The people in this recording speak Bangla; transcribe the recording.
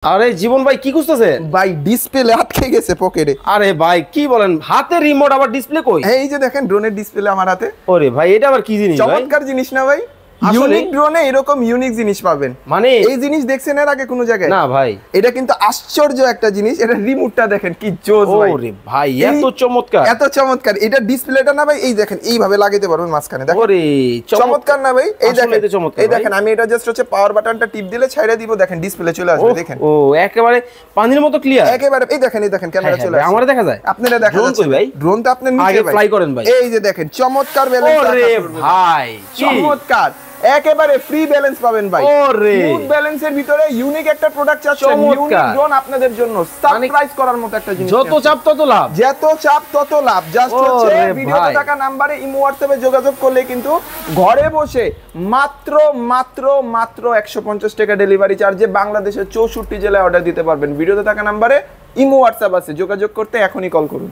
আরে জীবন ভাই কি করতেছেন? ভাই ডিসপ্লে আটকে গেছে পকেটে। আরে ভাই কি বলেন, হাতে রিমোট আবার ডিসপ্লে কই? এই যে দেখেন ড্রোনের ডিসপ্লে আমার হাতে। ওরে ভাই এটা আবার কি জিনিস ভাই? চমৎকার জিনিস না ভাই? ইউনিক ড্রোনে এরকম ইউনিক জিনিস পাবেন। মানে এই জিনিস দেখছেন এর আগে কোনো জায়গায়? না ভাই, এটা কিন্তু আশ্চর্য একটা জিনিস। এটা রিমোটটা দেখেন কি জোস ভাই। ওরে ভাই এত চমৎকার, এত চমৎকার। এটা ডিসপ্লেটা না ভাই, এই দেখেন এইভাবে লাগাইতে পারবেন মাঝখানে, দেখেন ওরে চমৎকার না ভাই? এই দেখেন, চমৎকার এই দেখেন আমি এটা জাস্ট হচ্ছে পাওয়ার বাটনটা টিপ দিলে ছাইড়া দিব, দেখেন ডিসপ্লে চলে আসবে। দেখেন ও একেবারে পানির মতো ক্লিয়ার, একেবারে। এই দেখেন, এই দেখেন ক্যামেরা চলে আসছে। আমারে দেখা যায়? আপনারা দেখা ড্রোন যাচ্ছে কই ভাই? ড্রোনটা আপনার নিচে আগে ভাই, ফ্লাই করেন ভাই। এই যে দেখেন চমৎকার ব্যালেন্স। ওরে ভাই চমৎকার, একেবারে ফ্রি ব্যালেন্স পাবেন ভাই। ওরে স্মুথ ব্যালেন্সের ভিতরে ইউনিক একটা প্রোডাক্ট চাচ্ছেন, ইউনিক ড্রোন আপনাদের জন্য সারপ্রাইজ করার মতো একটা জিনিস। যত চাপ তত লাভ, যত চাপ তত লাভ। জাস্ট হচ্ছে ভিডিওতে থাকা নম্বরে ইমো হোয়াটসঅ্যাপে যোগাযোগ করলে কিন্তু ঘরে বসে মাত্র মাত্র মাত্র 150 টাকা ডেলিভারি চার্জে বাংলাদেশের 64 জেলায় অর্ডার দিতে পারবেন। ভিডিওতে থাকা নম্বরে ইমো হোয়াটসঅ্যাপ আছে, যোগাযোগ করতে এখনই কল করুন।